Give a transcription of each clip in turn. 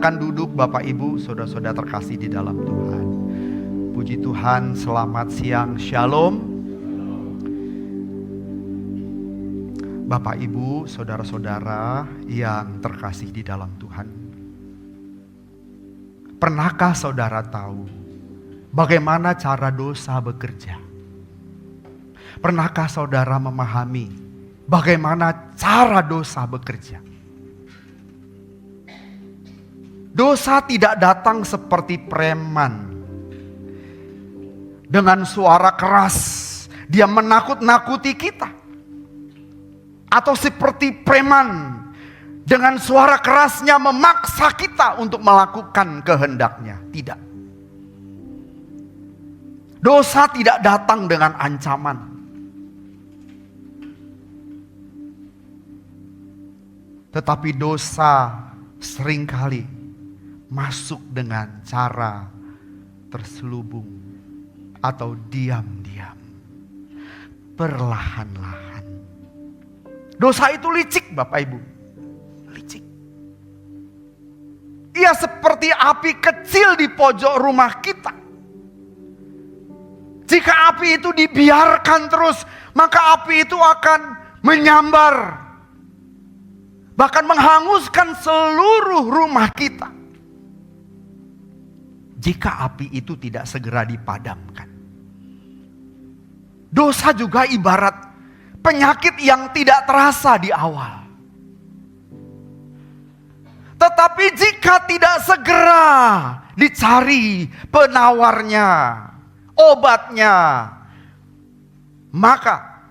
Silakan duduk Bapak Ibu, saudara-saudara terkasih di dalam Tuhan. Puji Tuhan, selamat siang, shalom. Bapak Ibu, saudara-saudara yang terkasih di dalam Tuhan. Pernahkah saudara tahu bagaimana cara dosa bekerja? Pernahkah saudara memahami bagaimana cara dosa bekerja? Dosa tidak datang seperti preman. Dengan suara keras, dia menakut-nakuti kita. Atau seperti preman, dengan suara kerasnya memaksa kita untuk melakukan kehendaknya. Tidak. Dosa tidak datang dengan ancaman. Tetapi dosa seringkali masuk dengan cara terselubung atau diam-diam, perlahan-lahan. Dosa itu licik Bapak Ibu, licik. Ia seperti api kecil di pojok rumah kita. Jika api itu dibiarkan terus, maka api itu akan menyambar, bahkan menghanguskan seluruh rumah kita. Jika api itu tidak segera dipadamkan. Dosa juga ibarat penyakit yang tidak terasa di awal. Tetapi jika tidak segera dicari penawarnya, obatnya, maka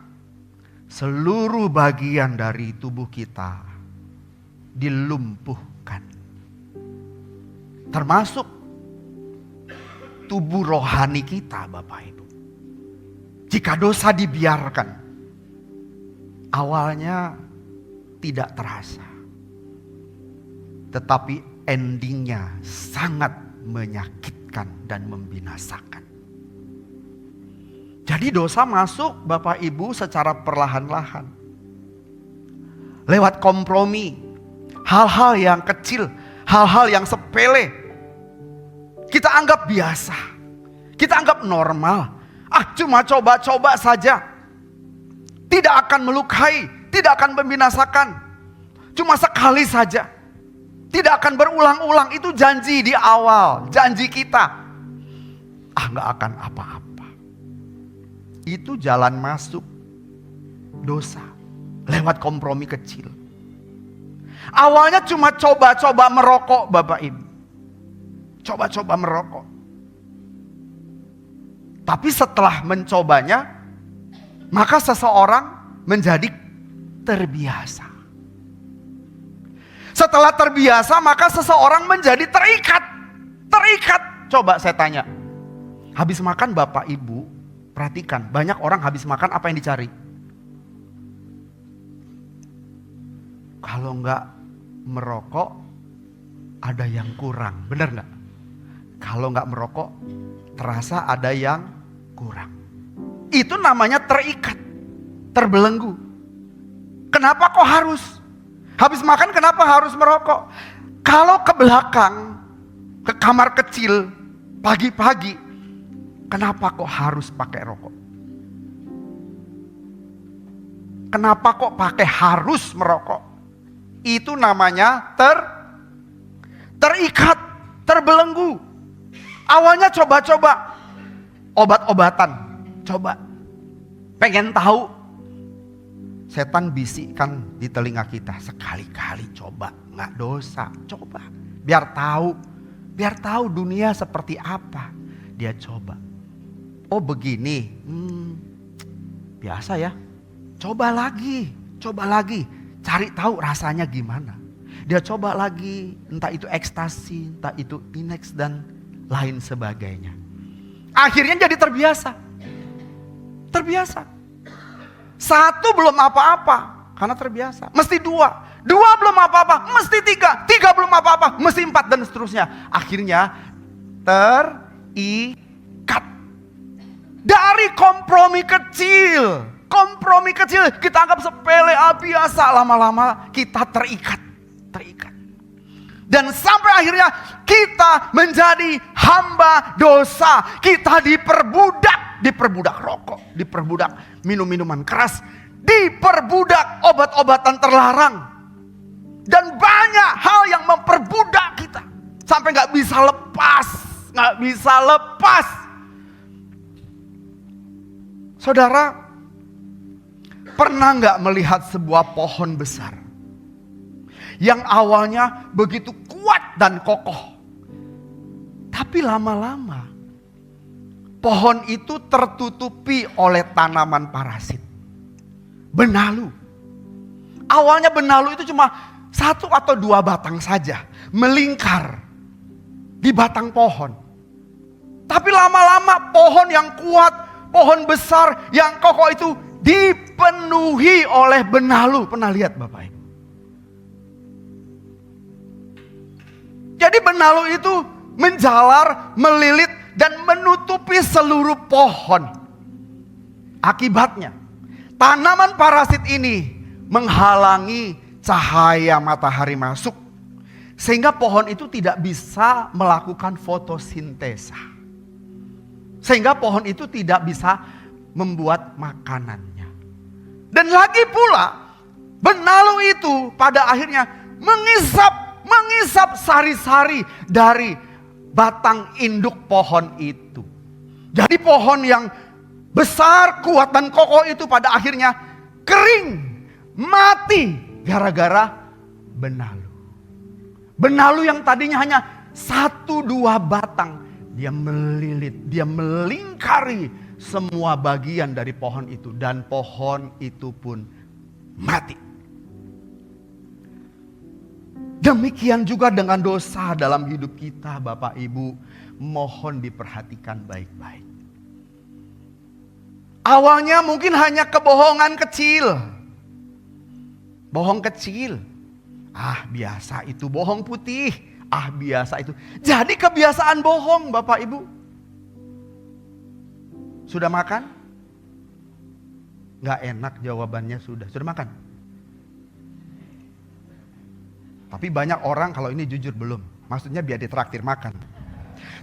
seluruh bagian dari tubuh kita dilumpuhkan. Termasuk tubuh rohani kita Bapak Ibu. Jika dosa dibiarkan, awalnya tidak terasa. Tetapi endingnya sangat menyakitkan dan membinasakan. Jadi dosa masuk Bapak Ibu secara perlahan-lahan. Lewat kompromi, hal-hal yang kecil, hal-hal yang sepele, kita anggap biasa, kita anggap normal. Cuma coba-coba saja. Tidak akan melukai, tidak akan membinasakan. Cuma sekali saja. Tidak akan berulang-ulang, itu janji di awal, janji kita. Gak akan apa-apa. Itu jalan masuk dosa, lewat kompromi kecil. Awalnya cuma coba-coba merokok Bapak Ibu. Coba-coba merokok. Tapi setelah mencobanya, maka seseorang menjadi terbiasa. Setelah terbiasa, maka seseorang menjadi terikat. Terikat. Coba saya tanya. Habis makan Bapak Ibu, perhatikan. Banyak orang habis makan apa yang dicari? Kalau enggak merokok, ada yang kurang. Benar enggak? Kalau nggak merokok, terasa ada yang kurang. Itu namanya terikat, terbelenggu. Kenapa kok harus? Habis makan kenapa harus merokok? Kalau ke belakang, ke kamar kecil, pagi-pagi, kenapa kok harus pakai rokok? Kenapa kok pakai harus merokok? Itu namanya terikat, terbelenggu. Awalnya coba-coba, obat-obatan, coba. Pengen tahu, setan bisikkan di telinga kita, sekali-kali coba, nggak dosa, coba. Biar tahu dunia seperti apa. Dia coba. Oh begini, biasa ya. Coba lagi, cari tahu rasanya gimana. Dia coba lagi, entah itu ekstasi, entah itu Inex dan lain sebagainya. Akhirnya jadi terbiasa. Terbiasa. Satu belum apa-apa, karena terbiasa. Mesti dua. Dua belum apa-apa, mesti tiga. Tiga belum apa-apa, mesti empat dan seterusnya. Akhirnya terikat. Dari kompromi kecil. Kompromi kecil kita anggap sepele, biasa. Lama-lama kita terikat. Dan sampai akhirnya kita menjadi hamba dosa. Kita diperbudak rokok, diperbudak minum-minuman keras, diperbudak obat-obatan terlarang. Dan banyak hal yang memperbudak kita. Sampai gak bisa lepas. Saudara, pernah gak melihat sebuah pohon besar yang awalnya begitu kuat dan kokoh, tapi lama-lama pohon itu tertutupi oleh tanaman parasit, benalu. Awalnya benalu itu cuma 1 atau 2 batang saja, melingkar di batang pohon. Tapi lama-lama pohon yang kuat, pohon besar yang kokoh itu dipenuhi oleh benalu. Pernah lihat Bapak Ibu? Jadi benalu itu menjalar, melilit, dan menutupi seluruh pohon. Akibatnya, tanaman parasit ini menghalangi cahaya matahari masuk. Sehingga pohon itu tidak bisa melakukan fotosintesa. Sehingga pohon itu tidak bisa membuat makanannya. Dan lagi pula, benalu itu pada akhirnya mengisap sari-sari dari batang induk pohon itu. Jadi pohon yang besar, kuat dan kokoh itu pada akhirnya kering, mati gara-gara benalu. Benalu yang tadinya hanya 1-2 batang, dia melilit, dia melingkari semua bagian dari pohon itu, dan pohon itu pun mati. Demikian juga dengan dosa dalam hidup kita, Bapak Ibu, mohon diperhatikan baik-baik. Awalnya mungkin hanya kebohongan kecil. Bohong kecil. Biasa itu, bohong putih. Biasa itu. Jadi kebiasaan bohong, Bapak Ibu. Sudah makan? Gak enak jawabannya sudah. Sudah makan? Tapi banyak orang kalau ini jujur belum. Maksudnya biar ditraktir makan.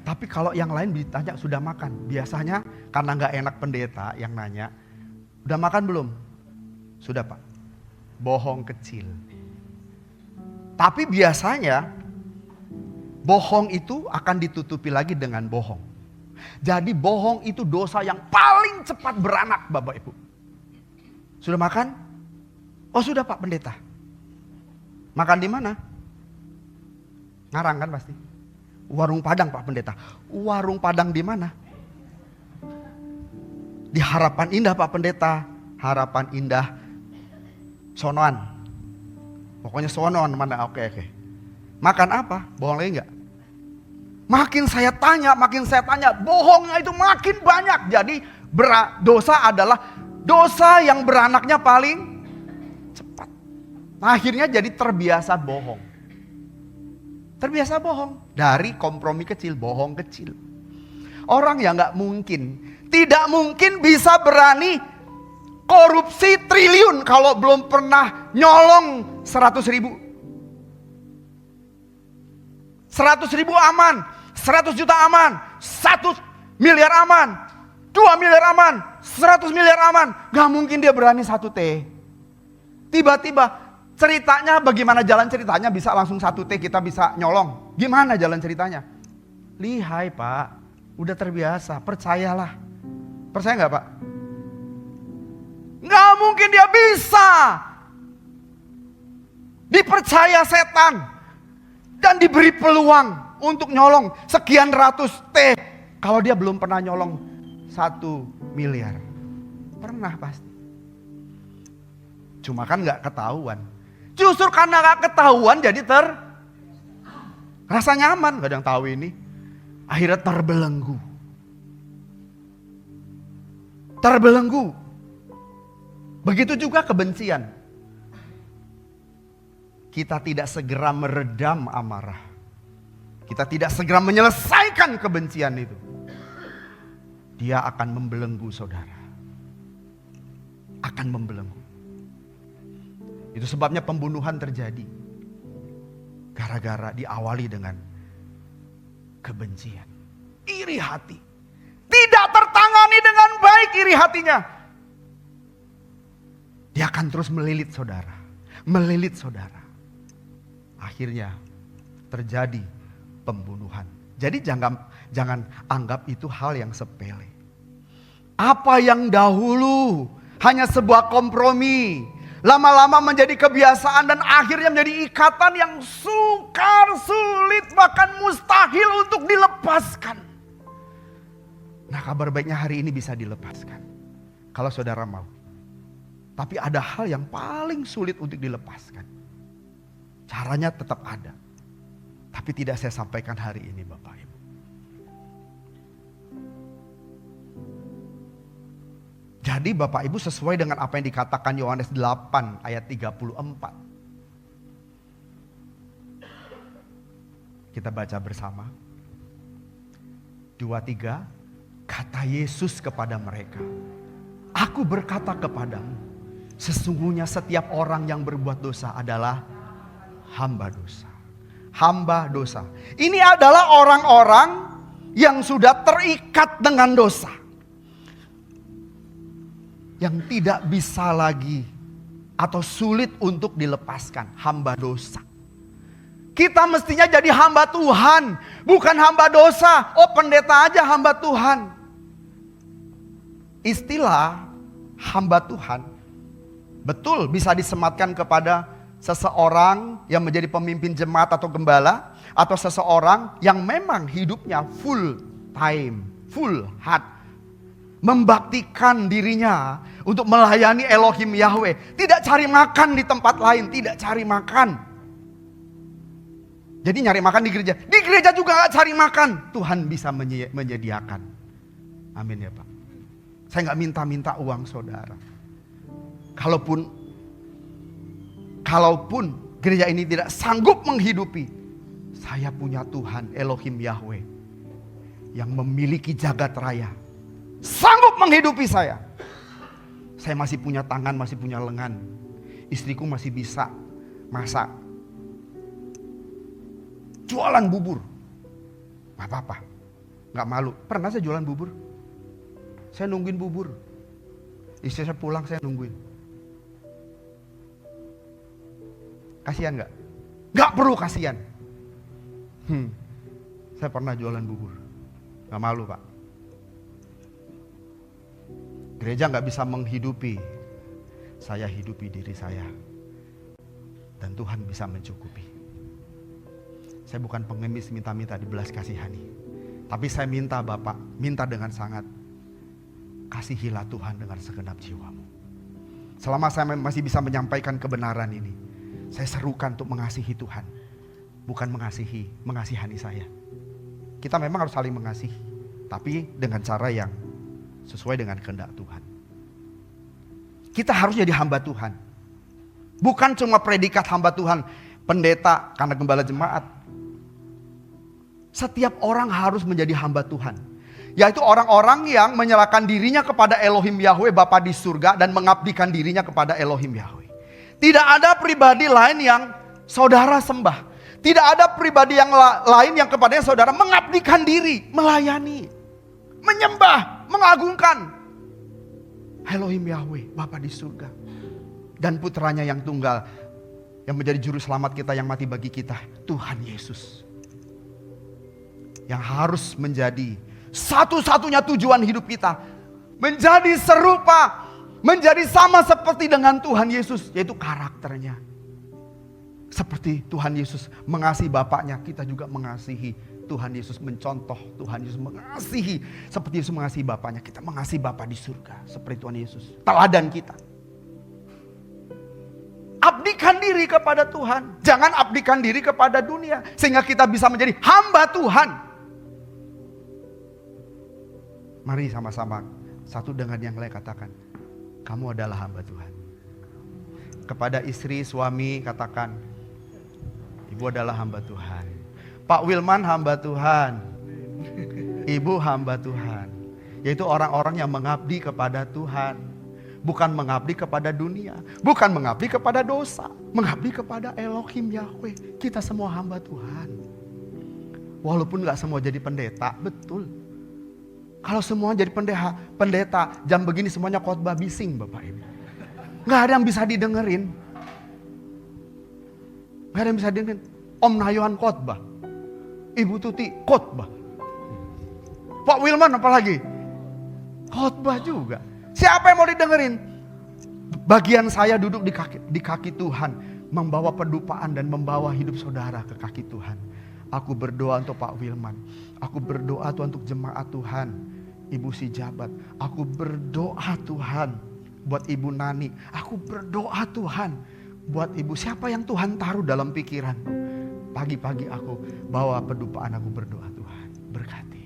Tapi kalau yang lain ditanya sudah makan. Biasanya karena gak enak pendeta yang nanya. Udah makan belum? Sudah Pak. Bohong kecil. Tapi biasanya bohong itu akan ditutupi lagi dengan bohong. Jadi bohong itu dosa yang paling cepat beranak, Bapak Ibu. Sudah makan? Oh sudah Pak Pendeta. Makan di mana? Ngarang kan pasti. Warung Padang Pak Pendeta. Warung Padang di mana? Di Harapan Indah Pak Pendeta. Harapan Indah sonoan. Pokoknya sonoan mana? Oke. Makan apa? Bohong lagi enggak? Makin saya tanya, bohongnya itu makin banyak. Jadi dosa adalah dosa yang beranaknya paling cepat. Akhirnya jadi terbiasa bohong. Terbiasa bohong. Dari kompromi kecil, bohong kecil. Orang yang tidak mungkin bisa berani korupsi triliun kalau belum pernah nyolong 100.000. 100.000 aman, 100 juta aman, 1 miliar aman, 2 miliar aman, 100 miliar aman. Gak mungkin dia berani 1 T. Tiba-tiba ceritanya bagaimana jalan ceritanya bisa langsung 1 T kita bisa nyolong. Gimana jalan ceritanya? Lihai Pak, udah terbiasa, percayalah. Percaya gak Pak? Gak mungkin dia bisa dipercaya setan dan diberi peluang untuk nyolong sekian ratus T kalau dia belum pernah nyolong 1 miliar. Pernah pasti. Cuma kan gak ketahuan. Justru karena gak ketahuan jadi rasa nyaman. Gak ada yang tahu ini. Akhirnya terbelenggu. Begitu juga kebencian. Kita tidak segera meredam amarah. Kita tidak segera menyelesaikan kebencian itu. Dia akan membelenggu saudara. Akan membelenggu. Itu sebabnya pembunuhan terjadi. Gara-gara diawali dengan kebencian, iri hati. Tidak tertangani dengan baik iri hatinya. Dia akan terus melilit saudara. Melilit saudara. Akhirnya terjadi pembunuhan. Jadi jangan anggap itu hal yang sepele. Apa yang dahulu hanya sebuah kompromi, lama-lama menjadi kebiasaan dan akhirnya menjadi ikatan yang sukar, sulit, bahkan mustahil untuk dilepaskan. Nah, kabar baiknya hari ini bisa dilepaskan. Kalau saudara mau. Tapi ada hal yang paling sulit untuk dilepaskan. Caranya tetap ada. Tapi tidak saya sampaikan hari ini Bapak Ibu. Jadi Bapak Ibu sesuai dengan apa yang dikatakan Yohanes 8 ayat 34. Kita baca bersama. 2, 3. Kata Yesus kepada mereka, aku berkata kepadamu, sesungguhnya setiap orang yang berbuat dosa adalah hamba dosa. Hamba dosa. Ini adalah orang-orang yang sudah terikat dengan dosa. Yang tidak bisa lagi atau sulit untuk dilepaskan. Hamba dosa. Kita mestinya jadi hamba Tuhan, bukan hamba dosa. Oh, pendeta aja hamba Tuhan. Istilah hamba Tuhan betul bisa disematkan kepada seseorang yang menjadi pemimpin jemaat atau gembala, atau seseorang yang memang hidupnya full time, full heart, membaktikan dirinya untuk melayani Elohim Yahweh. Tidak cari makan di tempat lain, tidak cari makan. Jadi nyari makan di gereja juga gak cari makan. Tuhan bisa menyediakan. Amin ya Pak. Saya gak minta-minta uang saudara. Kalaupun gereja ini tidak sanggup menghidupi, saya punya Tuhan Elohim Yahweh yang memiliki jagat raya, sanggup menghidupi saya. Saya masih punya tangan, masih punya lengan. Istriku masih bisa masak. Jualan bubur. Gak apa-apa. Gak malu. Pernah saya jualan bubur? Saya nungguin bubur. Istri saya pulang saya nungguin. Kasihan gak? Gak perlu kasihan. Saya pernah jualan bubur. Gak malu Pak. Gereja gak bisa menghidupi. Saya hidupi diri saya. Dan Tuhan bisa mencukupi. Saya bukan pengemis minta-minta dibelas kasihani. Tapi saya minta Bapak, minta dengan sangat. Kasihilah Tuhan dengan segenap jiwamu. Selama saya masih bisa menyampaikan kebenaran ini, saya serukan untuk mengasihi Tuhan. Bukan mengasihani saya. Kita memang harus saling mengasihi. Tapi dengan cara yang sesuai dengan kehendak Tuhan. Kita harus jadi hamba Tuhan. Bukan cuma predikat hamba Tuhan, pendeta karena gembala jemaat. Setiap orang harus menjadi hamba Tuhan. Yaitu orang-orang yang menyerahkan dirinya kepada Elohim Yahweh Bapa di surga dan mengabdikan dirinya kepada Elohim Yahweh. Tidak ada pribadi lain yang saudara sembah. Tidak ada pribadi yang lain yang kepadanya saudara mengabdikan diri, melayani, menyembah, mengagungkan Elohim Yahweh Bapa di surga. Dan putranya yang tunggal yang menjadi juru selamat kita, yang mati bagi kita, Tuhan Yesus. Yang harus menjadi satu-satunya tujuan hidup kita. Menjadi serupa, menjadi sama seperti dengan Tuhan Yesus, yaitu karakternya. Seperti Tuhan Yesus mengasihi Bapaknya, kita juga mengasihi Tuhan Yesus, mencontoh Tuhan Yesus mengasihi. Seperti Yesus mengasihi Bapaknya, kita mengasihi Bapa di surga. Seperti Tuhan Yesus, teladan kita. Abdikan diri kepada Tuhan. Jangan abdikan diri kepada dunia. Sehingga kita bisa menjadi hamba Tuhan. Mari sama-sama satu dengan yang lain katakan, kamu adalah hamba Tuhan. Kepada istri, suami katakan, ibu adalah hamba Tuhan. Pak Wilman hamba Tuhan. Ibu hamba Tuhan. Yaitu orang-orang yang mengabdi kepada Tuhan. Bukan mengabdi kepada dunia, bukan mengabdi kepada dosa, mengabdi kepada Elohim Yahweh. Kita semua hamba Tuhan. Walaupun gak semua jadi pendeta, betul. Kalau semua jadi pendeta, jam begini semuanya khotbah bising Bapak Ibu. Gak ada yang bisa didengerin. Gak ada yang bisa didengerin. Om Nayohan khotbah, Ibu Tuti khotbah, Pak Wilman apalagi khotbah juga. Siapa yang mau didengerin? Bagian saya duduk di kaki Tuhan, membawa pedupaan dan membawa hidup saudara ke kaki Tuhan. Aku berdoa untuk Pak Wilman. Aku berdoa Tuhan untuk jemaat Tuhan, Ibu Sijabat. Aku berdoa Tuhan buat Ibu Nani. Aku berdoa Tuhan buat Ibu siapa yang Tuhan taruh dalam pikiranku. Pagi-pagi aku bawa pedupaan, aku berdoa Tuhan berkati.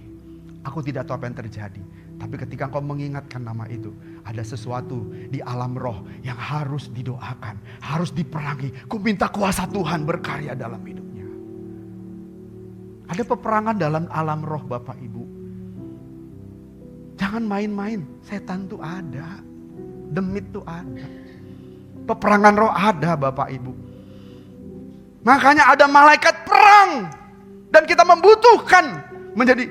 Aku tidak tahu apa yang terjadi. Tapi ketika engkau mengingatkan nama itu, ada sesuatu di alam roh yang harus didoakan, harus diperangi. Ku minta kuasa Tuhan berkarya dalam hidupnya. Ada peperangan dalam alam roh Bapak Ibu. Jangan main-main, setan tuh ada. Demit tuh ada. Peperangan roh ada Bapak Ibu. Makanya ada malaikat perang. Dan kita membutuhkan menjadi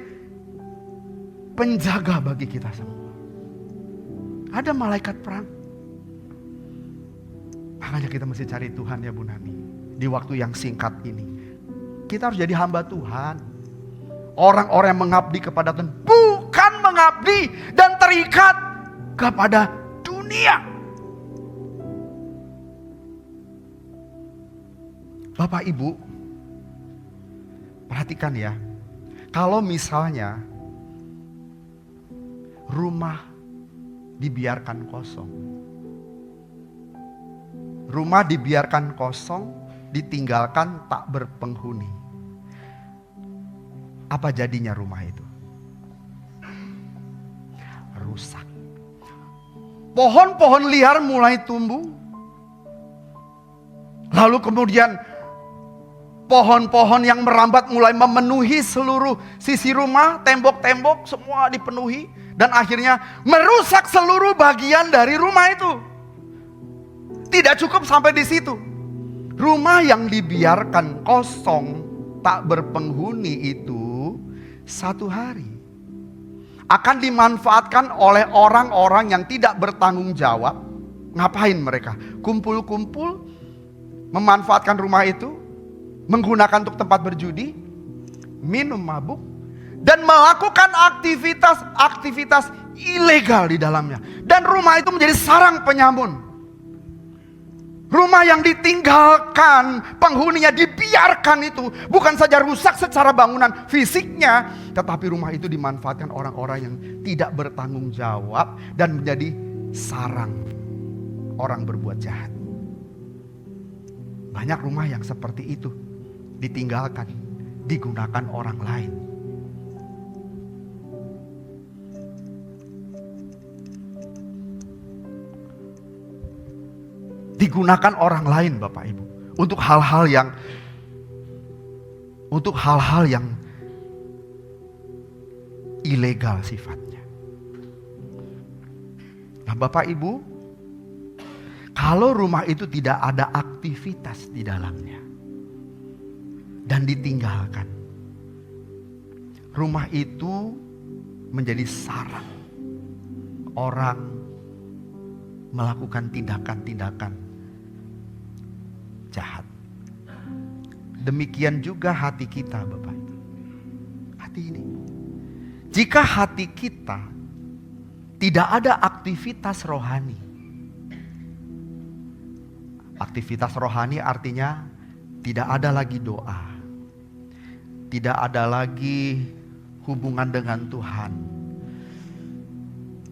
penjaga bagi kita semua. Ada malaikat perang. Makanya kita mesti cari Tuhan ya Bu Nani. Di waktu yang singkat ini. Kita harus jadi hamba Tuhan. Orang-orang yang mengabdi kepada Tuhan. Bukan mengabdi dan terikat kepada dunia. Bapak Ibu, perhatikan ya. Kalau misalnya rumah dibiarkan kosong. Rumah dibiarkan kosong, ditinggalkan tak berpenghuni. Apa jadinya rumah itu? Rusak. Pohon-pohon liar mulai tumbuh. Lalu kemudian pohon-pohon yang merambat mulai memenuhi seluruh sisi rumah, tembok-tembok semua dipenuhi. Dan akhirnya merusak seluruh bagian dari rumah itu. Tidak cukup sampai di situ. Rumah yang dibiarkan kosong, tak berpenghuni itu satu hari akan dimanfaatkan oleh orang-orang yang tidak bertanggung jawab. Ngapain mereka? Kumpul-kumpul, memanfaatkan rumah itu, menggunakan untuk tempat berjudi, minum mabuk, dan melakukan aktivitas ilegal di dalamnya. Dan rumah itu menjadi sarang penyamun. Rumah yang ditinggalkan, penghuninya dibiarkan itu bukan saja rusak secara bangunan fisiknya, tetapi rumah itu dimanfaatkan orang-orang yang tidak bertanggung jawab dan menjadi sarang orang berbuat jahat. Banyak rumah yang seperti itu ditinggalkan, digunakan orang lain. Digunakan orang lain Bapak Ibu untuk hal-hal yang ilegal sifatnya. Nah Bapak Ibu, kalau rumah itu tidak ada aktivitas di dalamnya dan ditinggalkan, rumah itu menjadi sarang orang melakukan tindakan-tindakan jahat. Demikian juga hati kita Bapak. Hati ini. Jika hati kita tidak ada aktivitas rohani. Aktivitas rohani artinya tidak ada lagi doa. Tidak ada lagi hubungan dengan Tuhan.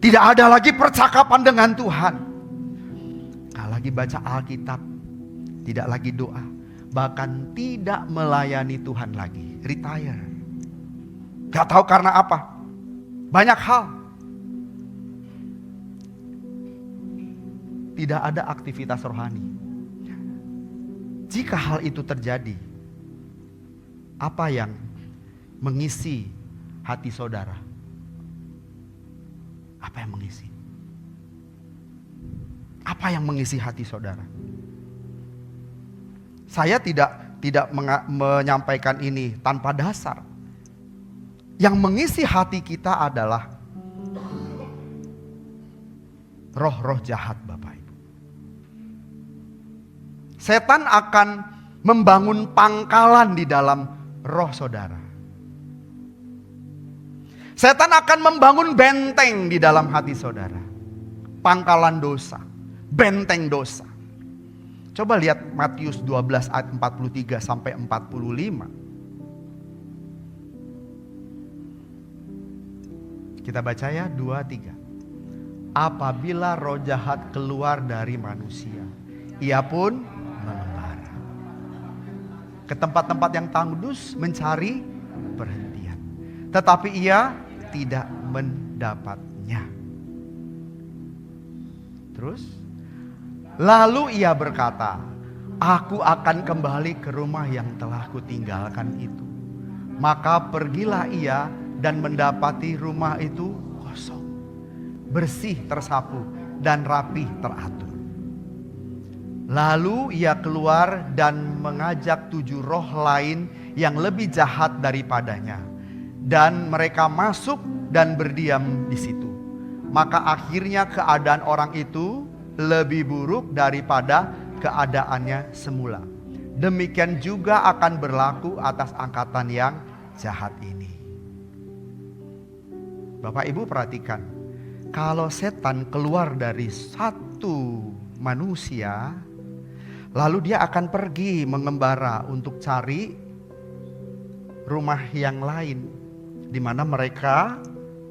Tidak ada lagi percakapan dengan Tuhan. Tidak lagi baca Alkitab. Tidak lagi doa. Bahkan tidak melayani Tuhan lagi. Retire. Gak tahu karena apa. Banyak hal. Tidak ada aktivitas rohani. Jika hal itu terjadi, apa yang mengisi hati saudara? Apa yang mengisi? Apa yang mengisi hati saudara? Saya tidak menyampaikan ini tanpa dasar. Yang mengisi hati kita adalah roh-roh jahat, Bapak Ibu. Setan akan membangun pangkalan di dalam roh saudara. Setan akan membangun benteng di dalam hati saudara. Pangkalan dosa, benteng dosa. Coba lihat Matius 12 ayat 43 sampai 45. Kita baca ya, 2, 3. Apabila roh jahat keluar dari manusia, ia pun mengembara ke tempat-tempat yang tandus mencari perhentian. Tetapi ia tidak mendapatnya. Terus, lalu ia berkata, aku akan kembali ke rumah yang telah kutinggalkan itu. Maka pergilah ia dan mendapati rumah itu kosong, bersih tersapu dan rapi teratur. Lalu ia keluar dan mengajak 7 roh lain yang lebih jahat daripadanya. Dan mereka masuk dan berdiam di situ. Maka akhirnya keadaan orang itu lebih buruk daripada keadaannya semula. Demikian juga akan berlaku atas angkatan yang jahat ini. Bapak Ibu perhatikan, kalau setan keluar dari satu manusia, lalu dia akan pergi mengembara untuk cari rumah yang lain, di mana mereka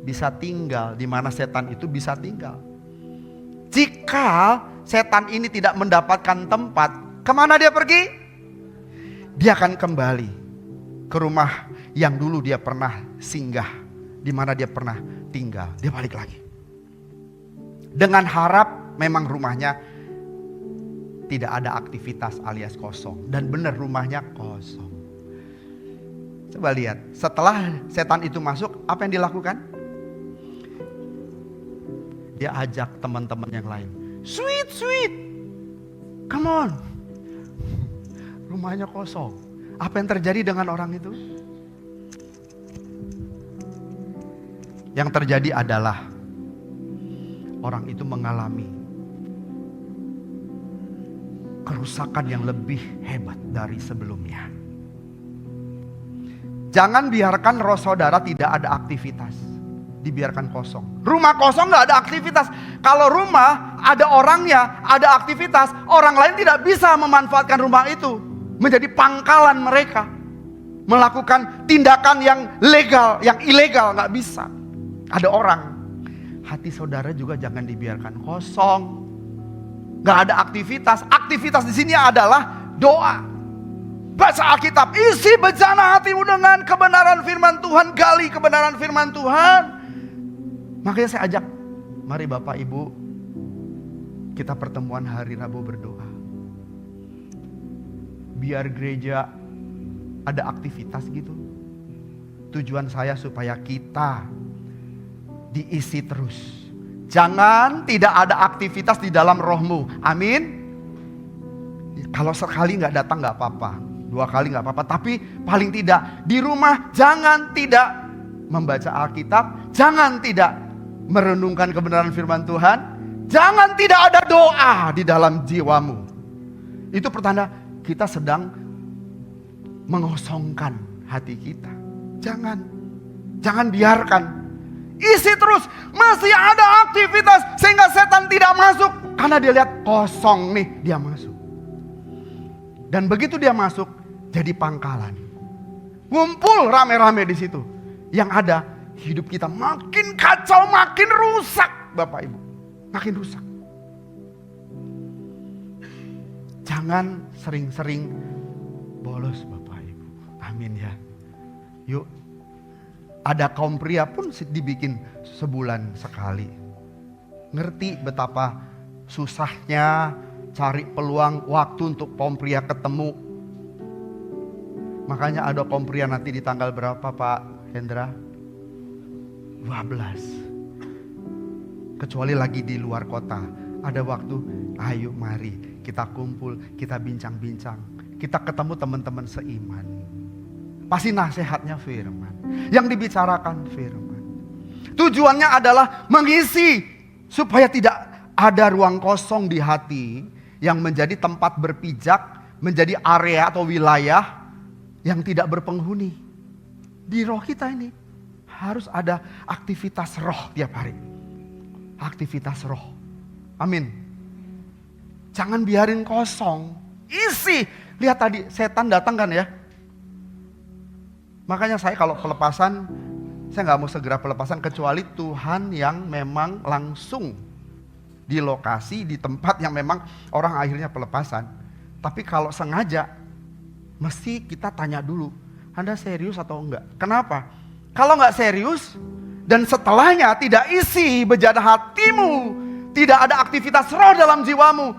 bisa tinggal, di mana setan itu bisa tinggal. Jika setan ini tidak mendapatkan tempat, kemana dia pergi? Dia akan kembali ke rumah yang dulu dia pernah singgah, di mana dia pernah tinggal. Dia balik lagi. Dengan harap memang rumahnya tidak ada aktivitas alias kosong. Dan benar rumahnya kosong. Coba lihat, setelah setan itu masuk, apa yang dilakukan? Dia ajak teman-teman yang lain. Sweet, come on. Rumahnya kosong. Apa yang terjadi dengan orang itu? Yang terjadi adalah orang itu mengalami kerusakan yang lebih hebat dari sebelumnya. Jangan biarkan roh saudara tidak ada aktivitas. Dibiarkan kosong. Rumah kosong gak ada aktivitas. Kalau rumah ada orangnya, ada aktivitas, orang lain tidak bisa memanfaatkan rumah itu menjadi pangkalan mereka. Melakukan tindakan yang legal, yang ilegal, gak bisa. Ada orang. Hati saudara juga jangan dibiarkan kosong. Gak ada aktivitas. Aktivitas di sini adalah doa. Baca Alkitab, isi bejana hatimu dengan kebenaran firman Tuhan, gali kebenaran firman Tuhan. Makanya saya ajak, mari Bapak Ibu, kita pertemuan hari Rabu berdoa. Biar gereja ada aktivitas gitu. Tujuan saya supaya kita diisi terus. Jangan tidak ada aktivitas di dalam rohmu. Amin. Kalau sekali gak datang gak apa-apa. 2 kali gak apa-apa. Tapi paling tidak di rumah jangan tidak membaca Alkitab. Jangan tidak merenungkan kebenaran firman Tuhan. Jangan tidak ada doa di dalam jiwamu. Itu pertanda kita sedang mengosongkan hati kita. Jangan biarkan. Isi terus. Masih ada aktivitas sehingga setan tidak masuk. Karena dia lihat kosong nih, dia masuk. Dan begitu dia masuk, jadi pangkalan. Ngumpul rame-rame di situ. Yang ada hidup kita makin kacau, makin rusak, Bapak Ibu. Makin rusak. Jangan sering-sering bolos, Bapak Ibu. Amin ya. Yuk. Ada kaum pria pun dibikin sebulan sekali. Ngerti betapa susahnya cari peluang waktu untuk kaum pria ketemu. Makanya ada kaum pria nanti di tanggal berapa Pak Hendra? 12. Kecuali lagi di luar kota. ada waktu, ayo mari kita kumpul, kita bincang-bincang. Kita ketemu teman-teman seiman. Pasti nasihatnya firman. Yang dibicarakan firman. Tujuannya adalah mengisi supaya tidak ada ruang kosong di hati yang menjadi tempat berpijak, menjadi area atau wilayah yang tidak berpenghuni. Di roh kita ini harus ada aktivitas roh tiap hari. Aktivitas roh. Amin. Jangan biarin kosong. Isi. Lihat tadi setan datang kan ya. Makanya saya kalau pelepasan, saya gak mau segera pelepasan kecuali Tuhan yang memang langsung di lokasi, di tempat yang memang orang akhirnya pelepasan. Tapi kalau sengaja, mesti kita tanya dulu, Anda serius atau enggak? Kenapa? Kalau enggak serius, dan setelahnya tidak isi bejana hatimu, tidak ada aktivitas roh dalam jiwamu.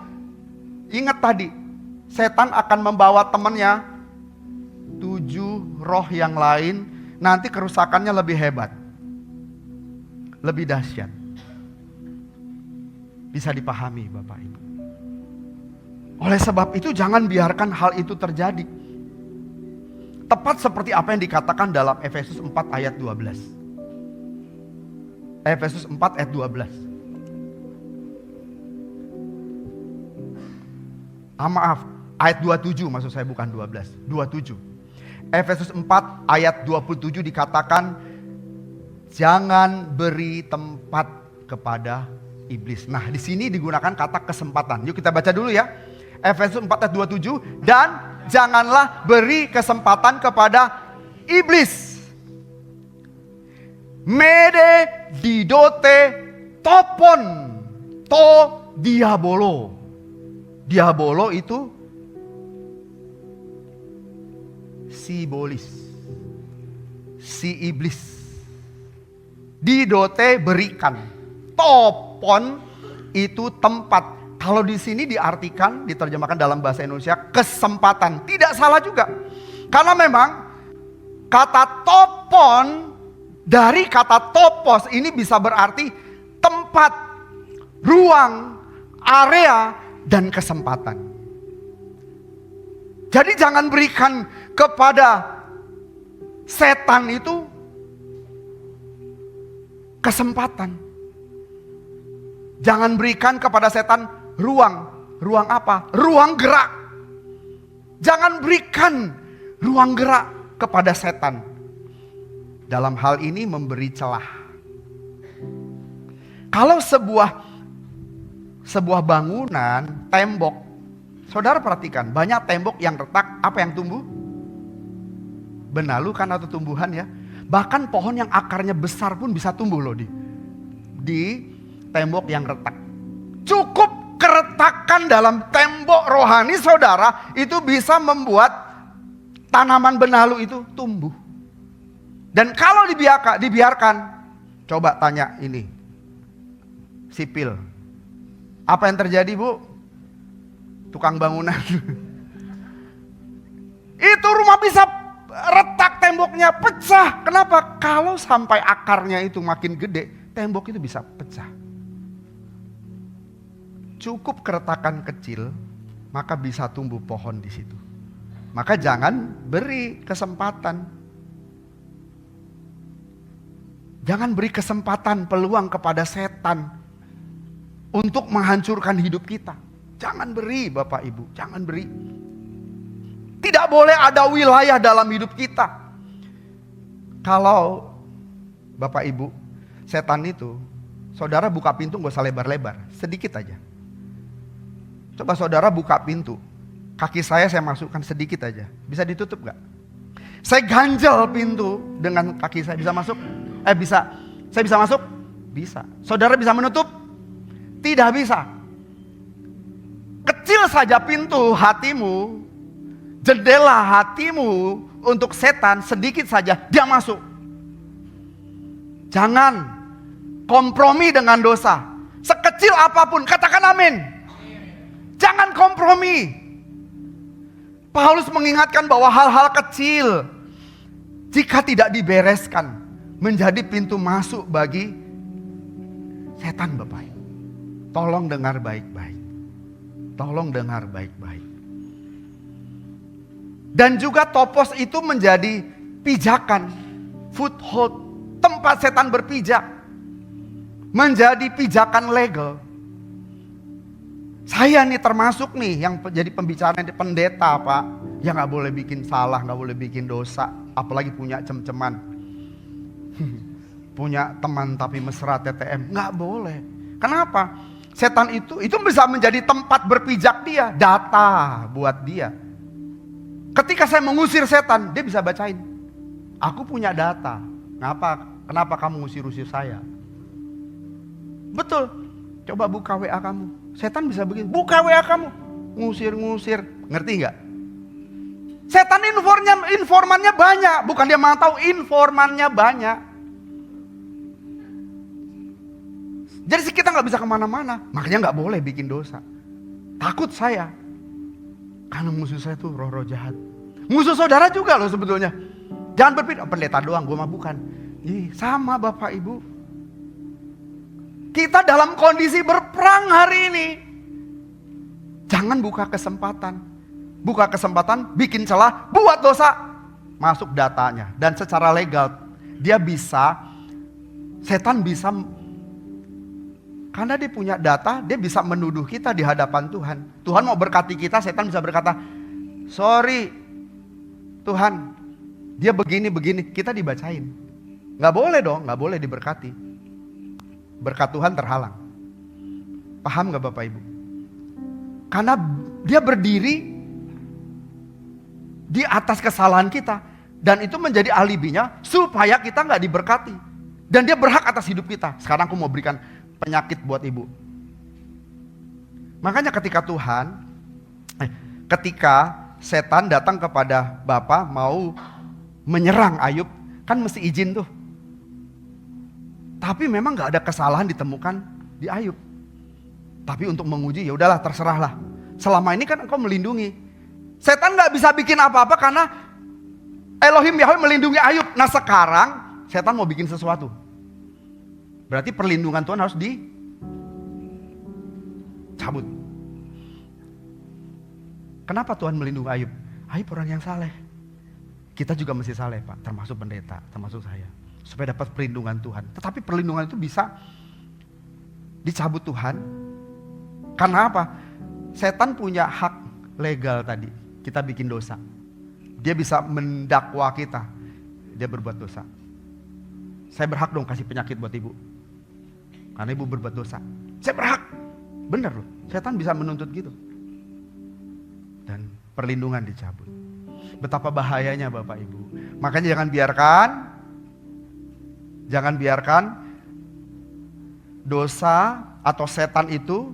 Ingat tadi, setan akan membawa temannya 7 roh yang lain, nanti kerusakannya lebih hebat. Lebih dahsyat. Bisa dipahami Bapak Ibu. Oleh sebab itu jangan biarkan hal itu terjadi. Tepat seperti apa yang dikatakan dalam Efesus 4 ayat 12. Efesus 4 ayat 12. Maaf, ayat 27 maksud saya, bukan 12, 27. Efesus 4 ayat 27 dikatakan, jangan beri tempat kepada iblis. Nah, di sini digunakan kata kesempatan. Yuk kita baca dulu ya. Efesus 4 ayat 27, dan janganlah beri kesempatan kepada iblis. Mede didote topon to diabolo. Diabolo itu simbolis, si iblis. Didote berikan, topon itu tempat. Kalau di sini diartikan, diterjemahkan dalam bahasa Indonesia kesempatan. Tidak salah juga, karena memang kata topon dari kata topos ini bisa berarti tempat, ruang, area, dan kesempatan. Jadi jangan berikan kepada setan itu kesempatan. Jangan berikan kepada setan ruang. Ruang apa? Ruang gerak. Jangan berikan ruang gerak kepada setan. Dalam hal ini memberi celah. Kalau sebuah bangunan, tembok, saudara perhatikan, banyak tembok yang retak, apa yang tumbuh? Benalu kan atau tumbuhan ya. Bahkan pohon yang akarnya besar pun bisa tumbuh loh di tembok yang retak. Cukup keretakan dalam tembok rohani saudara, itu bisa membuat tanaman benalu itu tumbuh. Dan kalau dibiarkan, coba tanya ini, sipil. Apa yang terjadi Bu? Tukang bangunan. Itu rumah bisa retak, temboknya pecah. Kenapa? Kalau sampai akarnya itu makin gede, tembok itu bisa pecah. Cukup keretakan kecil, maka bisa tumbuh pohon di situ. Maka jangan beri kesempatan. Jangan beri kesempatan, peluang kepada setan untuk menghancurkan hidup kita. Jangan beri Bapak Ibu, jangan beri. Tidak boleh ada wilayah dalam hidup kita. Kalau Bapak Ibu, setan itu, saudara buka pintu gak usah lebar-lebar, sedikit aja. Coba saudara buka pintu, kaki saya masukkan sedikit aja, bisa ditutup gak? Saya ganjel pintu dengan kaki saya, bisa masuk? Saya bisa masuk? Bisa. Saudara bisa menutup? Tidak bisa. Kecil saja pintu hatimu, jendela hatimu untuk setan, sedikit saja dia masuk. Jangan kompromi dengan dosa. Sekecil apapun, katakan amin. Jangan kompromi. Paulus mengingatkan bahwa hal-hal kecil, jika tidak dibereskan, menjadi pintu masuk bagi setan Bapak Ibu. Tolong dengar baik-baik. Tolong dengar baik-baik. Dan juga topos itu menjadi pijakan, foothold, tempat setan berpijak. Menjadi pijakan legal. Saya nih termasuk nih yang jadi pembicara pendeta, Pak. Ya gak boleh bikin salah, gak boleh bikin dosa. Apalagi punya cem-ceman. Punya teman tapi mesra TTM. Gak boleh. Kenapa? Setan itu bisa menjadi tempat berpijak dia. Data buat dia. Ketika saya mengusir setan, dia bisa bacain. Aku punya data. Kenapa kamu ngusir-usir saya? Betul. Coba buka WA kamu. Setan bisa begitu. Buka WA kamu. Ngusir-ngusir. Ngerti nggak? Setan informannya banyak. Bukan dia mau tahu, informannya banyak. Jadi kita nggak bisa kemana-mana. Makanya nggak boleh bikin dosa. Takut saya. Karena musuh saya tuh roh-roh jahat. Musuh saudara juga loh sebetulnya. Jangan berpikir, pendeta doang, gue mah bukan. Sama Bapak Ibu. Kita dalam kondisi berperang hari ini. Jangan buka kesempatan. Buka kesempatan, bikin celah, buat dosa. Masuk datanya. Dan secara legal, setan bisa, karena dia punya data, dia bisa menuduh kita di hadapan Tuhan. Tuhan mau berkati kita, setan bisa berkata, sorry Tuhan, dia begini-begini, kita dibacain. Gak boleh dong, gak boleh diberkati. Berkat Tuhan terhalang. Paham gak Bapak Ibu? Karena dia berdiri di atas kesalahan kita. Dan itu menjadi alibinya supaya kita gak diberkati. Dan dia berhak atas hidup kita. Sekarang aku mau berikan penyakit buat ibu. Makanya ketika setan datang kepada Bapak mau menyerang Ayub, kan mesti izin tuh. Tapi memang gak ada kesalahan ditemukan di Ayub. Tapi untuk menguji, ya udahlah, terserahlah. Selama ini kan engkau melindungi. Setan gak bisa bikin apa-apa karena Elohim Yahweh melindungi Ayub. Nah sekarang setan mau bikin sesuatu. Berarti perlindungan Tuhan harus dicabut. Kenapa Tuhan melindungi Ayub? Ayub orang yang saleh. Kita juga mesti saleh Pak, termasuk pendeta, termasuk saya. Supaya dapat perlindungan Tuhan. Tetapi perlindungan itu bisa dicabut Tuhan. Karena apa? Setan punya hak legal tadi. Kita bikin dosa. Dia bisa mendakwa kita. Dia berbuat dosa. Saya berhak dong kasih penyakit buat ibu. Karena ibu berbuat dosa. Saya berhak. Benar loh. Setan bisa menuntut gitu. Dan perlindungan dicabut. Betapa bahayanya Bapak Ibu. Makanya jangan biarkan dosa atau setan itu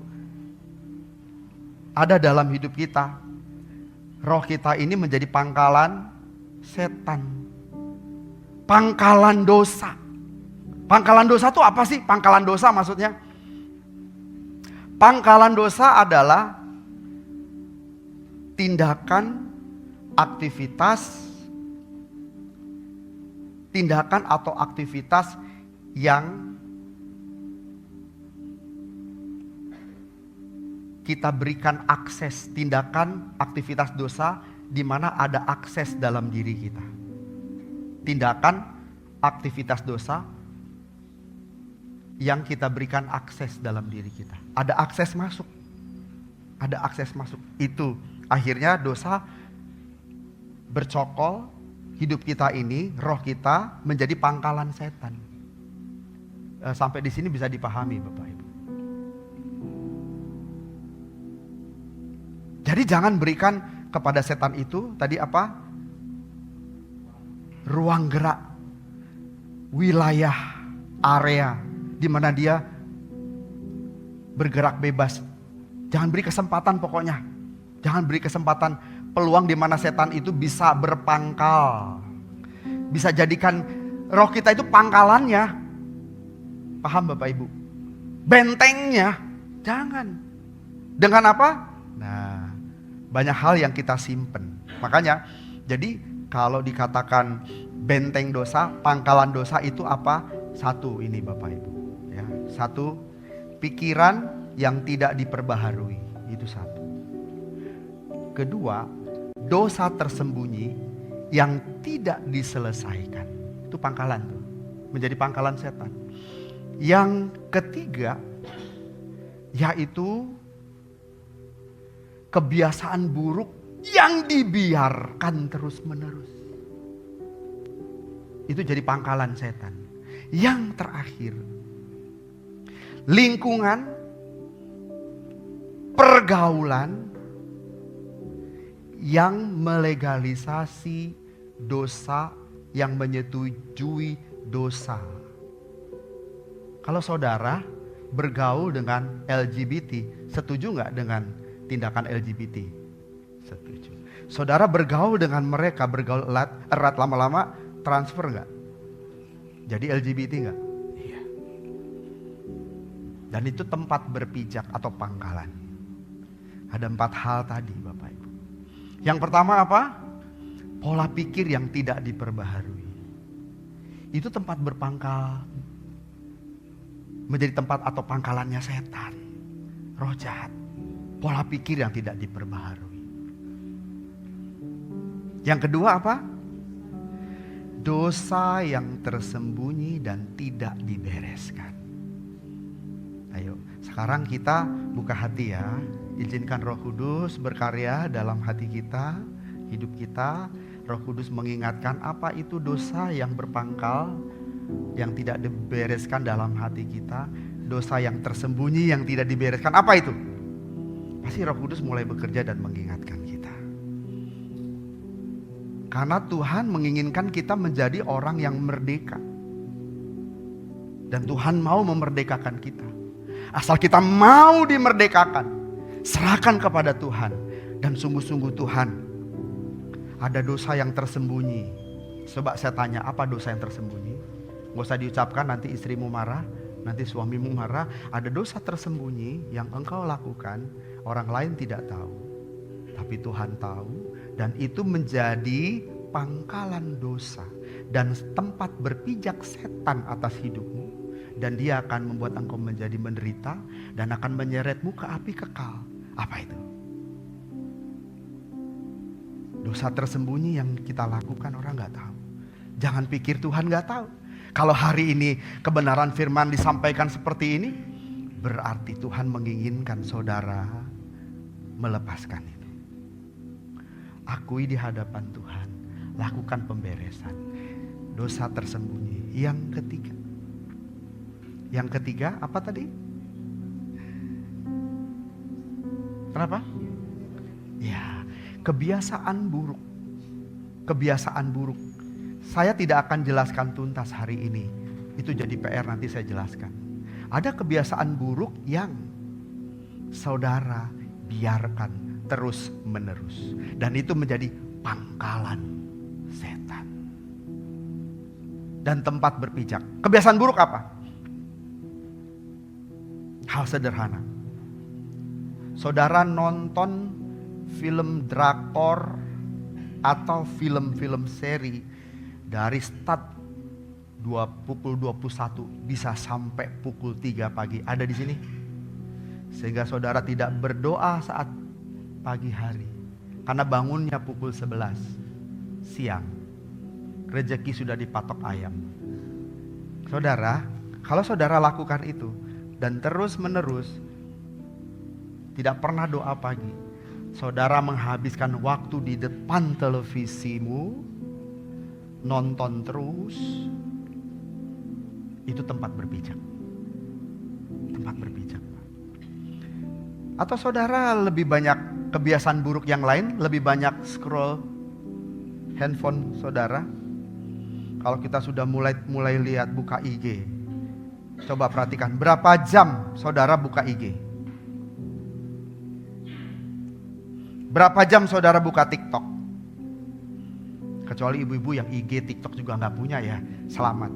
ada dalam hidup kita. Roh kita ini menjadi pangkalan setan. Pangkalan dosa. Pangkalan dosa itu apa sih? Pangkalan dosa maksudnya? Pangkalan dosa adalah tindakan atau aktivitas yang kita berikan akses, tindakan aktivitas dosa di mana ada akses dalam diri kita. Tindakan aktivitas dosa yang kita berikan akses dalam diri kita. Ada akses masuk. Ada akses masuk. Itu akhirnya dosa bercokol, hidup kita ini, roh kita menjadi pangkalan setan. Sampai di sini bisa dipahami Bapak Ibu. Jadi jangan berikan kepada setan itu tadi apa? Ruang gerak, wilayah, area di mana dia bergerak bebas. Jangan beri kesempatan pokoknya. Jangan beri kesempatan, peluang di mana setan itu bisa berpangkal. Bisa jadikan roh kita itu pangkalannya. Paham Bapak Ibu? Bentengnya. Jangan. Dengan apa? Nah, banyak hal yang kita simpen. Makanya, jadi kalau dikatakan benteng dosa, pangkalan dosa itu apa? Satu ini Bapak Ibu. Ya, satu, pikiran yang tidak diperbaharui. Itu satu. Kedua, dosa tersembunyi yang tidak diselesaikan. Itu pangkalan tuh. Menjadi pangkalan setan. Yang ketiga, yaitu kebiasaan buruk yang dibiarkan terus-menerus. Itu jadi pangkalan setan. Yang terakhir, lingkungan, pergaulan yang melegalisasi dosa, yang menyetujui dosa. Kalau saudara bergaul dengan LGBT, setuju nggak dengan tindakan LGBT? Setuju. Saudara bergaul dengan mereka, bergaul erat, lama-lama transfer nggak? Jadi LGBT nggak? Iya. Dan itu tempat berpijak atau pangkalan. Ada 4 hal tadi Bapak Ibu. Yang pertama apa? Pola pikir yang tidak diperbaharui. Itu tempat berpangkal, menjadi tempat atau pangkalannya setan, roh jahat. Pola pikir yang tidak diperbaharui. Yang kedua apa? Dosa yang tersembunyi dan tidak dibereskan. Ayo, sekarang kita buka hati ya. Izinkan Roh Kudus berkarya dalam hati kita, hidup kita. Roh Kudus mengingatkan apa itu dosa yang berpangkal, yang tidak dibereskan dalam hati kita. Dosa yang tersembunyi yang tidak dibereskan, apa itu? Pasti Roh Kudus mulai bekerja dan mengingatkan kita. Karena Tuhan menginginkan kita menjadi orang yang merdeka. Dan Tuhan mau memerdekakan kita. Asal kita mau dimerdekakan, serahkan kepada Tuhan. Dan sungguh-sungguh Tuhan, ada dosa yang tersembunyi. Coba saya tanya, apa dosa yang tersembunyi? Gak usah diucapkan, nanti istrimu marah, nanti suamimu marah. Ada dosa tersembunyi yang engkau lakukan, orang lain tidak tahu. Tapi Tuhan tahu. Dan itu menjadi pangkalan dosa dan tempat berpijak setan atas hidupmu. Dan dia akan membuat engkau menjadi menderita dan akan menyeretmu ke api kekal. Apa itu? Dosa tersembunyi yang kita lakukan orang gak tahu. Jangan pikir Tuhan gak tahu. Kalau hari ini kebenaran firman disampaikan seperti ini, berarti Tuhan menginginkan saudara melepaskan itu. Akui di hadapan Tuhan, lakukan pemberesan dosa tersembunyi. Yang ketiga apa tadi? Kenapa? Ya, kebiasaan buruk. Kebiasaan buruk. Saya tidak akan jelaskan tuntas hari ini. Itu jadi PR, nanti saya jelaskan. Ada kebiasaan buruk yang saudara biarkan terus menerus. Dan itu menjadi pangkalan setan. Dan tempat berpijak. Kebiasaan buruk apa? Hal sederhana. Saudara nonton film drakor atau film-film seri dari start pukul 21 bisa sampai pukul 3 pagi. Ada di sini? Sehingga saudara tidak berdoa saat pagi hari. Karena bangunnya pukul 11 siang. Rezeki sudah dipatok ayam. Saudara, kalau saudara lakukan itu dan terus menerus tidak pernah doa pagi, saudara menghabiskan waktu di depan televisimu, nonton terus, itu tempat berpijak. Tempat berpijak. Atau saudara lebih banyak kebiasaan buruk yang lain, lebih banyak scroll handphone saudara. Kalau kita sudah mulai lihat buka IG, coba perhatikan berapa jam saudara buka IG. Berapa jam saudara buka TikTok. Kecuali ibu-ibu yang IG TikTok juga gak punya ya, selamat.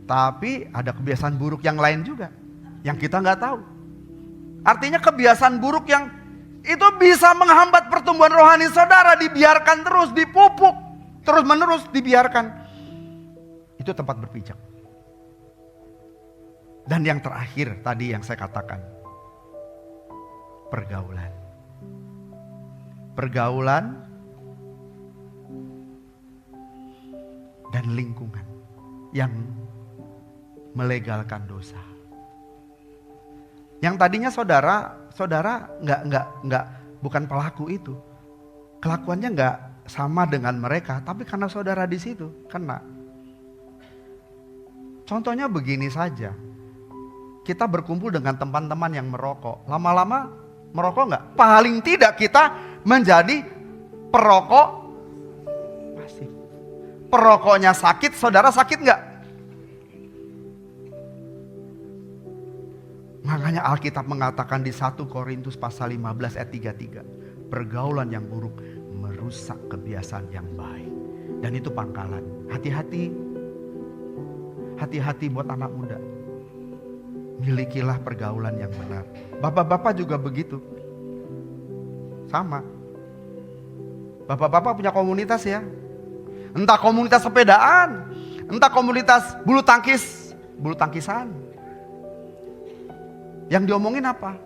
Tapi ada kebiasaan buruk yang lain juga, yang kita gak tahu. Artinya kebiasaan buruk yang itu bisa menghambat pertumbuhan rohani saudara, dibiarkan terus, dipupuk, terus menerus dibiarkan. Itu tempat berpijak. Dan yang terakhir tadi yang saya katakan, pergaulan. Pergaulan dan lingkungan yang melegalkan dosa. Yang tadinya saudara nggak bukan pelaku itu, kelakuannya nggak sama dengan mereka, tapi karena saudara di situ kena. Contohnya begini saja, kita berkumpul dengan teman-teman yang merokok, lama-lama merokok nggak? Paling tidak kita menjadi perokok pasif. Perokoknya sakit, saudara sakit nggak? Makanya Alkitab mengatakan di 1 Korintus pasal 15 ayat 33, pergaulan yang buruk merusak kebiasaan yang baik. Dan itu pangkalan. Hati-hati. Hati-hati buat anak muda. Milikilah pergaulan yang benar. Bapak-bapak juga begitu. Sama. Bapak-bapak punya komunitas ya. Entah komunitas sepedaan, entah komunitas bulu tangkisan. Yang diomongin apa?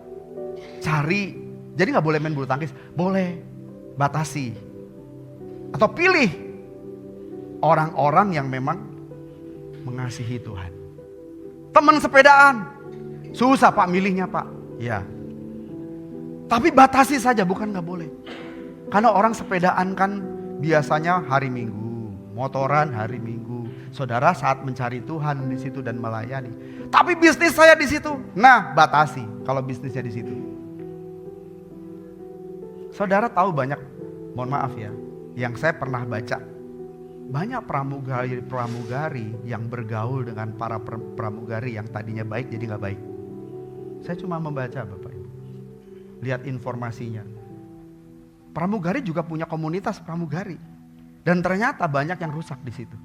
Cari. Jadi gak boleh main bulu tangkis. Boleh. Batasi. Atau pilih orang-orang yang memang mengasihi Tuhan. Teman sepedaan. Susah Pak milihnya Pak. Ya. Tapi batasi saja, bukan gak boleh. Karena orang sepedaan kan biasanya hari Minggu. Motoran hari Minggu. Saudara saat mencari Tuhan di situ dan melayani. Tapi bisnis saya di situ. Nah, batasi kalau bisnisnya di situ. Saudara tahu banyak, mohon maaf ya, yang saya pernah baca. Banyak pramugari yang bergaul dengan para pramugari yang tadinya baik jadi gak baik. Saya cuma membaca Bapak Ibu. Lihat informasinya. Pramugari juga punya komunitas pramugari. Dan ternyata banyak yang rusak di situ.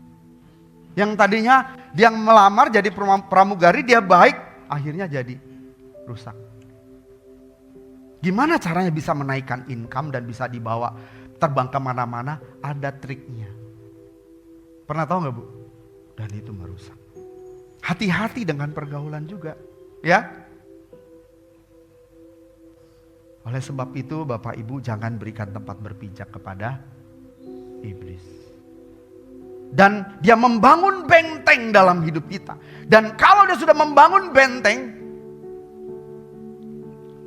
Yang tadinya dia melamar jadi pramugari, dia baik, akhirnya jadi rusak. Gimana caranya bisa menaikkan income dan bisa dibawa terbang kemana-mana? Ada triknya. Pernah tahu gak Bu? Dan itu merusak. Hati-hati dengan pergaulan juga. Ya. Oleh sebab itu Bapak Ibu jangan berikan tempat berpijak kepada iblis. Dan dia membangun benteng dalam hidup kita. Dan kalau dia sudah membangun benteng,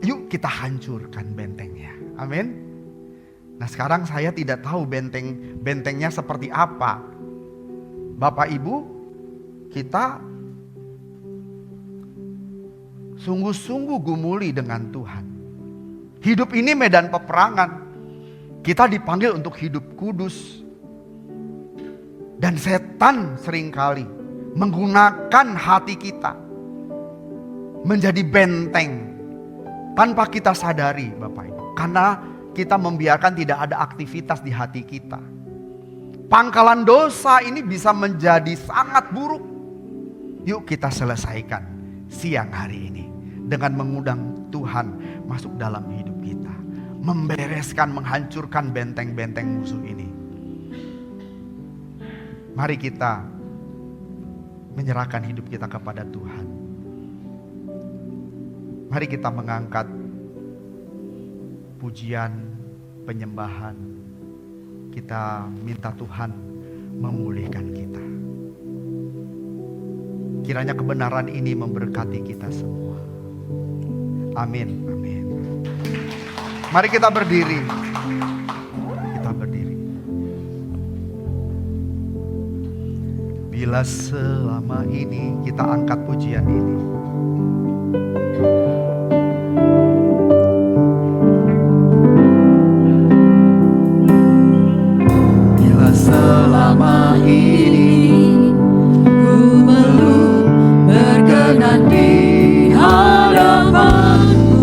yuk kita hancurkan bentengnya. Amin. Nah sekarang saya tidak tahu bentengnya seperti apa. Bapak Ibu, kita sungguh-sungguh gumuli dengan Tuhan. Hidup ini medan peperangan. Kita dipanggil untuk hidup kudus. Dan setan seringkali menggunakan hati kita menjadi benteng tanpa kita sadari Bapak Ibu. Karena kita membiarkan tidak ada aktivitas di hati kita. Pangkalan dosa ini bisa menjadi sangat buruk. Yuk kita selesaikan siang hari ini dengan mengundang Tuhan masuk dalam hidup kita. Membereskan, menghancurkan benteng-benteng musuh ini. Mari kita menyerahkan hidup kita kepada Tuhan. Mari kita mengangkat pujian, penyembahan. Kita minta Tuhan memulihkan kita. Kiranya kebenaran ini memberkati kita semua. Amin, amin. Mari kita berdiri. Kita berdiri. Bila selama ini kita angkat pujian ini, bila selama ini ku belum berkenan di hadapanmu,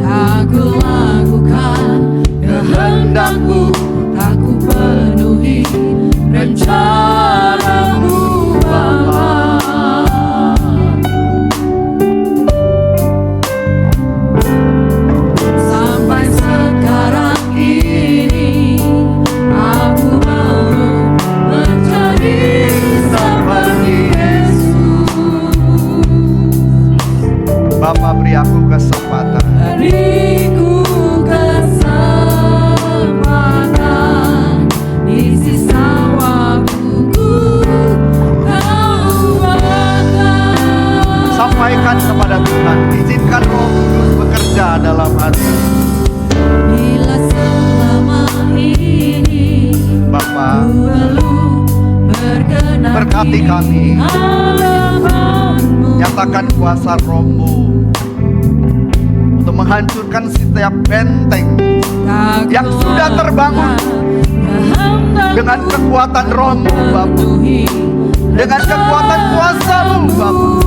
aku lakukan kehendakmu, tak ku penuhi rencana. Bapa. Berkati kami, nyatakan kuasa Roh-Mu untuk menghancurkan setiap benteng yang sudah terbangun dengan kekuatan Roh-Mu Bapa, dengan kekuatan kuasa-Mu Bapa.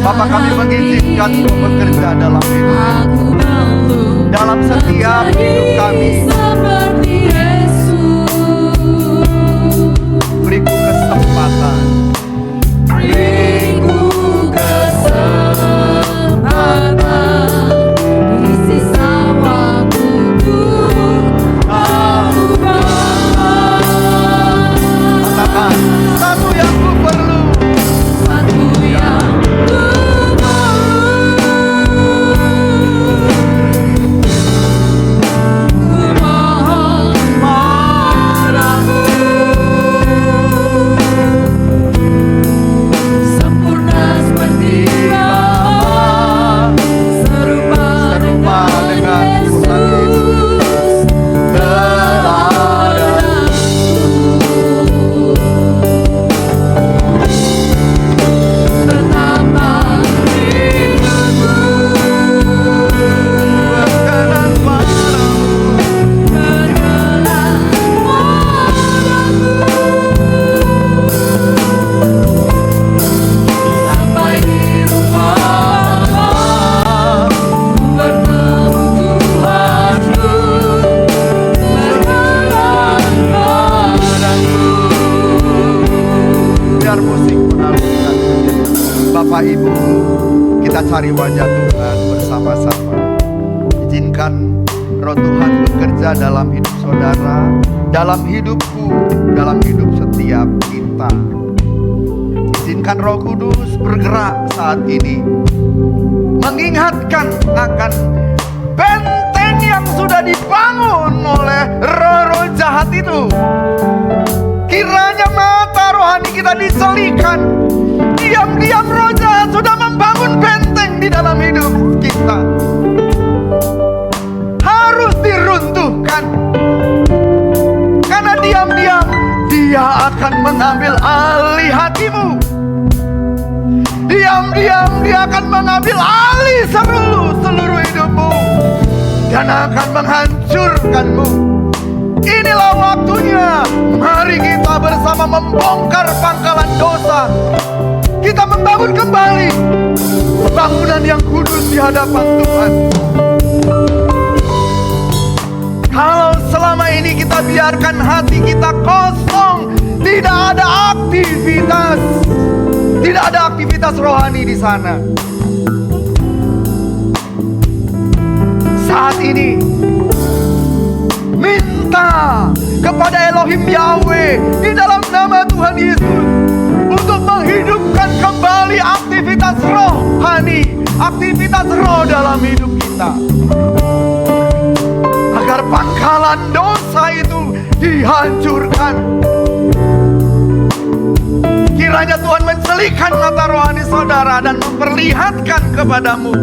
Bapa, kami mengizinkan Kau bekerja dalam hidup, dalam setiap hidup kami. Beriku kesempatan, di sisa waktuku aku katakan satu yang ku perlu, satu yang ku mohon padamu, sempurna seperti Bapa, serupa dengan Yesus betapa rinduku berkenan padamu. berkenan padamu, sampai di rumah Bapa bertemu Tuhanku, berkenan padaku. Biar musik menalurkan Bapak Ibu, kita cari wajah Tuhan bersama-sama. Izinkan Roh Tuhan bekerja dalam hidup saudara, dalam hidupku, dalam hidup setiap kita. Izinkan Roh Kudus bergerak saat ini, mengingatkan akan benteng yang sudah dibangun oleh roh-roh jahat itu. Kiranya mata rohani kita diselikan. Diam-diam roh jahat sudah membangun benteng di dalam hidup kita, harus diruntuhkan. Karena diam-diam dia akan mengambil alih hatimu. Diam-diam dia akan mengambil alih seluruh hidupmu dan akan menghancurkanmu. Inilah waktunya. Mari kita bersama membongkar pangkalan dosa. Kita membangun kembali bangunan yang kudus di hadapan Tuhan. Kalau selama ini kita biarkan hati kita kosong, tidak ada aktivitas rohani di sana. Saat ini minta kepada Elohim Yahweh di dalam nama Tuhan Yesus untuk menghidupkan kembali aktivitas rohani, aktivitas roh dalam hidup kita, agar pangkalan dosa itu dihancurkan. Kiranya Tuhan mencelikan mata rohani saudara dan memperlihatkan kepadamu,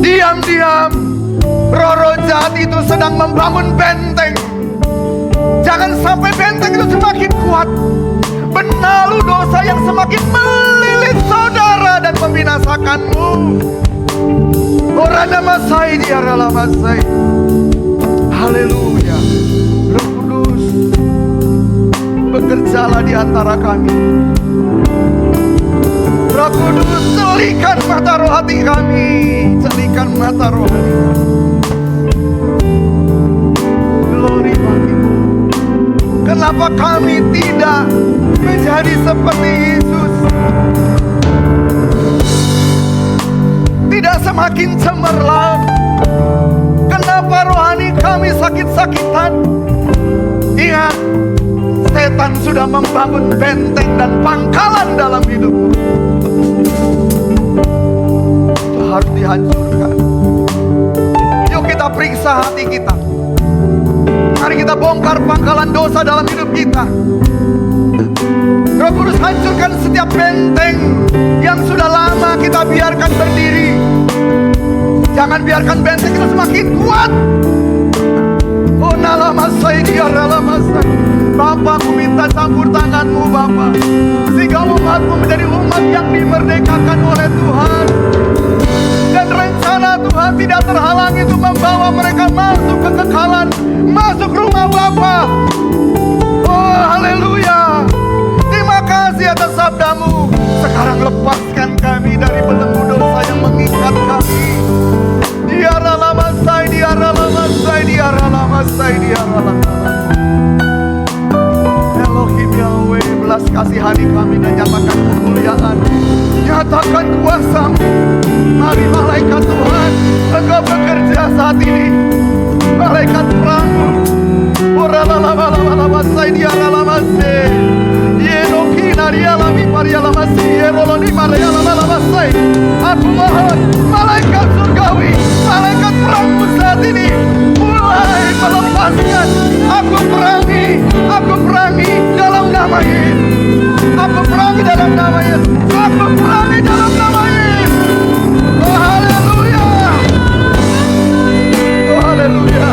diam-diam roh-roh jahat itu sedang membangun benteng. Jangan sampai benteng itu semakin kuat, benalu dosa yang semakin melilit saudara dan membinasakanmu. Orana masai diarala masai. Haleluya. Roh Kudus, bekerjalah di antara kami. Roh Kudus, celikan mata roh hati kami, celikan mata roh hati kami. Glory bagimu. Kenapa kami tidak menjadi seperti Yesus? Tidak semakin cemerlang. Kenapa rohani kami sakit-sakitan? Ingat, setan sudah membangun benteng dan pangkalan dalam hidupmu. Itu harus dihancurkan. Yuk kita periksa hati kita. Mari kita bongkar pangkalan dosa dalam hidup kita. Roh Kudus, hancurkan setiap benteng yang sudah lama kita biarkan berdiri. Jangan biarkan benteng kita semakin kuat. Oh nalamasai dia nalamasai. Bapa, aku minta campur tangan-Mu Bapa, sehingga umat-Mu menjadi umat yang dimerdekakan oleh Tuhan. Dan rencana Tuhan tidak terhalangi untuk membawa mereka masuk kekekalan, masuk rumah Bapa. Oh haleluya. Terima kasih atas sabda-Mu. Sekarang lepaskan kami dari belenggu dosa yang mengikat kami. Diaralamasai, diaralamasai, diaralamasai, diaralamasai. Elohim Yahweh, belas kasihani kami dan nyatakan kemuliaan, nyatakan kuasa-Mu. Mari malaikat Tuhan, Engkau bekerja saat ini. Malaikat perang-Mu. Oralalamalamasai, diaralamasai. Yeroki narialami parialamasi, yeroloni marialamamasai. Aku mohon malaikat surgawi, malaikat perang-Mu saat ini mulai melepaskan. Aku perangi dalam nama Yesus. Aku perangi dalam nama Yesus. Aku perangi dalam nama Yesus. Oh haleluya. Oh haleluya.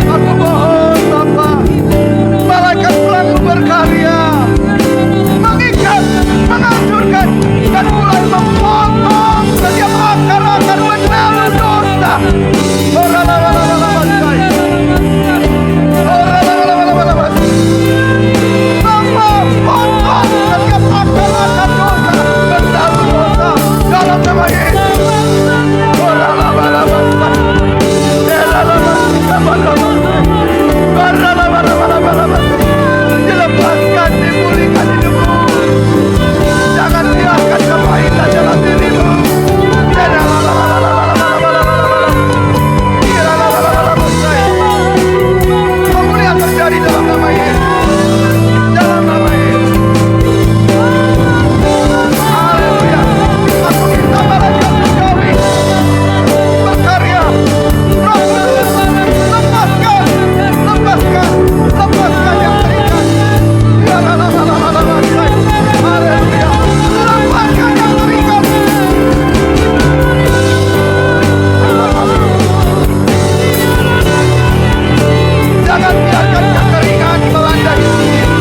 Aku mohon Bapa, malaikat perang-Mu berkarya, mengikat, menghancurkan, dan mulai memotong setiap akar-akar benalu dosa. Bapa, potong setiap akar-akar dosa, benalu dosa dalam nama Yesus. Dilepaskan, dipulihkan hidupmu. Jangan biarkan kepahitan dalam dirimu. Pemulihan terjadi dalam nama Yesus. Dalam nama Yesus. Haleluya. Aku minta malaikat surgawi berkarya. Lepaskan yang terikat. Haleluya. Lepaskan yang terikat. Jangan biarkan kekeringan melanda hidup kita.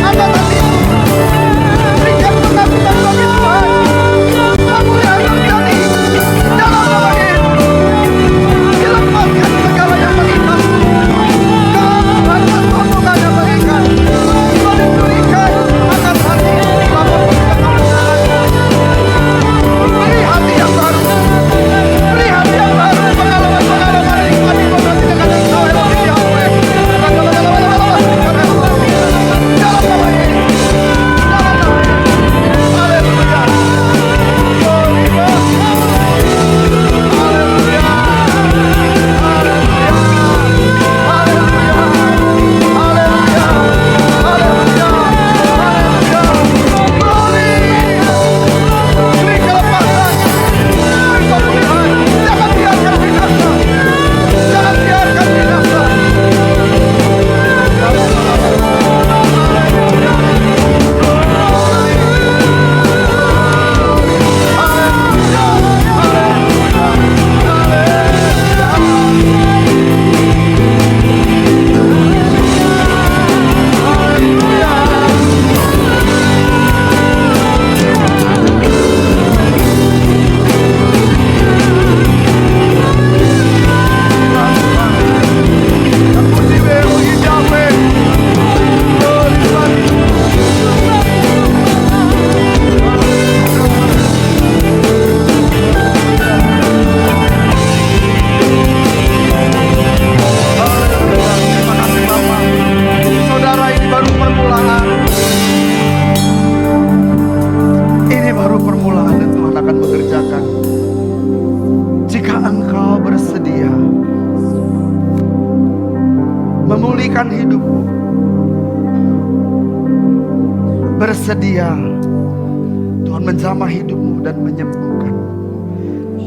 Angkat hatimu. Berikan pengampunan bagi Tuhan. Pemulihan terjadi dalam nama Yesus. Dilepaskan segala yang mengikat. Keangkuhan dan sombongan yang mengikat. Kau diberikan angkat hati. Bapa beri hati yang baru. Beri hati yang baru. Pengalaman-pengalaman nikmati berkati dengan Engkau Elohim Yahweh. Dalam nama Yesus. Dalam nama Yesus. Haleluya. memulihkan hidupmu. Bersedia Tuhan menjamah hidupmu dan menyembuhkan.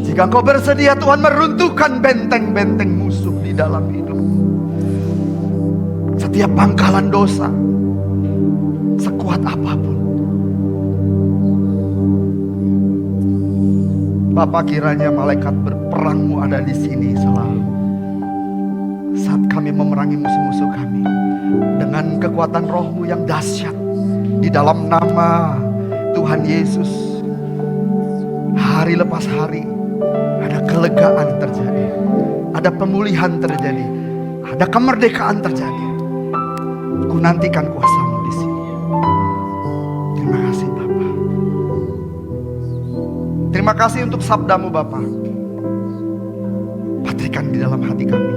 Jika engkau bersedia, Tuhan meruntuhkan benteng-benteng musuh di dalam hidupmu. setiap bangkalan dosa, sekuat apapun. Bapa, kiranya malaikat berperangmu ada di sini selalu. Saat kami memerangi musuh-musuh kami dengan kekuatan rohmu yang dahsyat, di dalam nama Tuhan Yesus, hari lepas hari ada kelegaan terjadi, ada pemulihan terjadi, ada kemerdekaan terjadi. Ku nantikan kuasa-Mu di sini. Terima kasih Bapa. Terima kasih untuk sabda-Mu Bapa. Patrikan di dalam hati kami.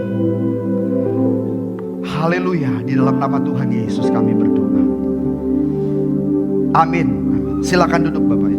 Haleluya, di dalam nama Tuhan Yesus kami berdoa. Amin. Silakan duduk Bapak.